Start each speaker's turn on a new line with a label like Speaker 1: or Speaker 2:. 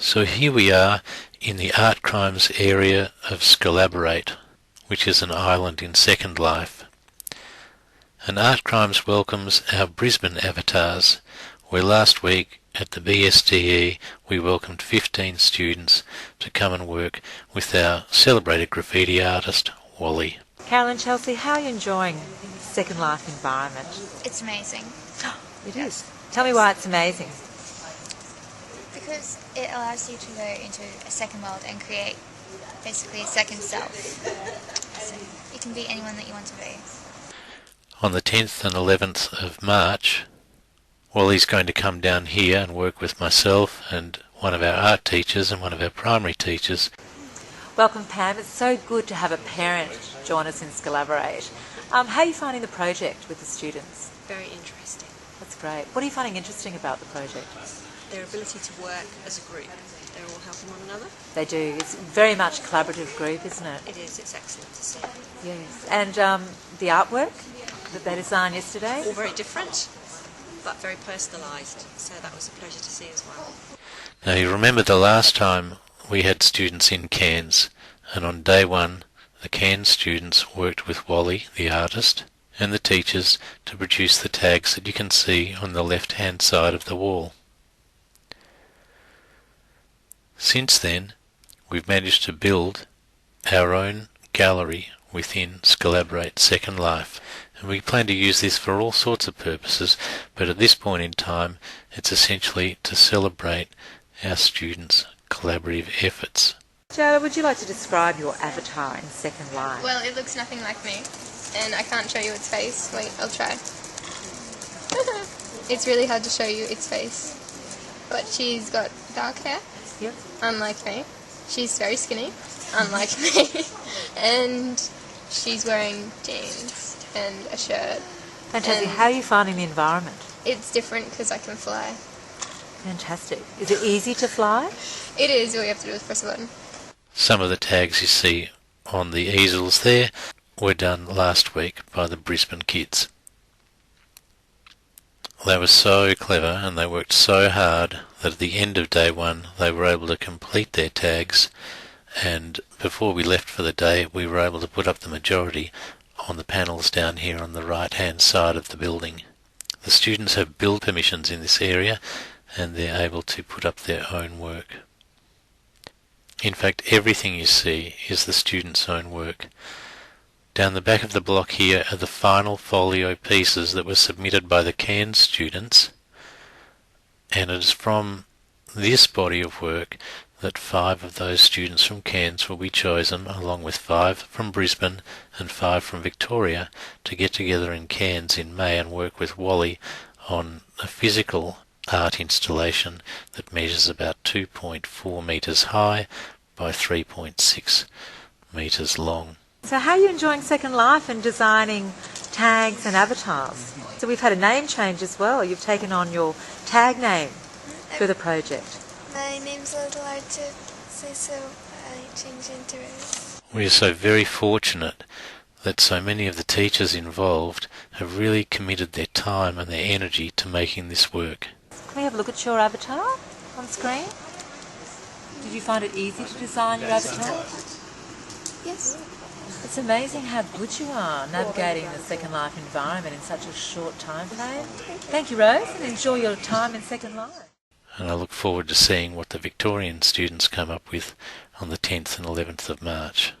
Speaker 1: So here we are in the art crimes area of Skoolaborate, which is an island in Second Life. And Art Crimes welcomes our Brisbane avatars, where last week at the BSDE we welcomed 15 students to come and work with our celebrated graffiti artist, Wally.
Speaker 2: Carolyn, Chelsea, how are you enjoying Second Life environment?
Speaker 3: It's amazing.
Speaker 2: It is. Tell me why it's amazing.
Speaker 3: Because it allows you to go into a second world and create basically a second self. So you can be anyone that you want to be.
Speaker 1: On the 10th and 11th of March, Wally's going to come down here and work with myself and one of our art teachers and one of our primary teachers.
Speaker 2: Welcome, Pam. It's so good to have a parent join us in Skoolaborate. How are you finding the project with the students?
Speaker 4: Very interesting.
Speaker 2: That's great. What are you finding interesting about the project?
Speaker 4: Their ability to work as a group. They're all helping one another.
Speaker 2: They do. It's very much a collaborative group, isn't it?
Speaker 4: It is. It's excellent to see.
Speaker 2: Yes. And the artwork that they designed yesterday?
Speaker 4: All very different, but very personalised. So that was a pleasure to see as well.
Speaker 1: Now you remember the last time we had students in Cairns, and on day one the Cairns students worked with Wally, the artist, and the teachers to produce the tags that you can see on the left hand side of the wall. Since then, we've managed to build our own gallery within Skoolaborate Second Life, and we plan to use this for all sorts of purposes, but at this point in time it's essentially to celebrate our students' collaborative efforts.
Speaker 2: Joe, would you like to describe your avatar in Second Life?
Speaker 5: Well, it looks nothing like me, and I can't show you its face. Wait, I'll try. It's really hard to show you its face. But she's got dark hair,
Speaker 2: Yep.
Speaker 5: unlike me. She's very skinny, unlike me. And she's wearing jeans and a shirt.
Speaker 2: Fantastic.
Speaker 5: And
Speaker 2: How are you finding the environment?
Speaker 5: it's different because I can fly.
Speaker 2: Fantastic. Is it easy to fly?
Speaker 5: It is, all you have to do is press a button.
Speaker 1: Some of the tags you see on the easels there were done last week by the Brisbane kids. They were so clever and they worked so hard that at the end of day one they were able to complete their tags, and before we left for the day we were able to put up the majority on the panels down here on the right hand side of the building. The students have build permissions in this area and they're able to put up their own work. In fact, everything you see is the students' own work. Down the back of the block here are the final folio pieces that were submitted by the Cairns students, and it is from this body of work that 5 of those students from Cairns will be chosen, along with 5 from Brisbane and 5 from Victoria, to get together in Cairns in May and work with Wally on a physical art installation that measures about 2.4 metres high by 3.6 metres long.
Speaker 2: So how are you enjoying Second Life and designing tags and avatars? So we've had a name change as well. You've taken on your tag name through the project.
Speaker 6: My name's a little hard to say, so I changed into it.
Speaker 1: We are so very fortunate that so many of the teachers involved have really committed their time and their energy to making this work.
Speaker 2: Can we have a look at your avatar on screen? Did you find it easy to design your avatar?
Speaker 6: Yes.
Speaker 2: It's amazing how good you are navigating the Second Life environment in such a short time frame. Thank you, Rose, and enjoy your time in Second Life.
Speaker 1: And I look forward to seeing what the Victorian students come up with on the 10th and 11th of March.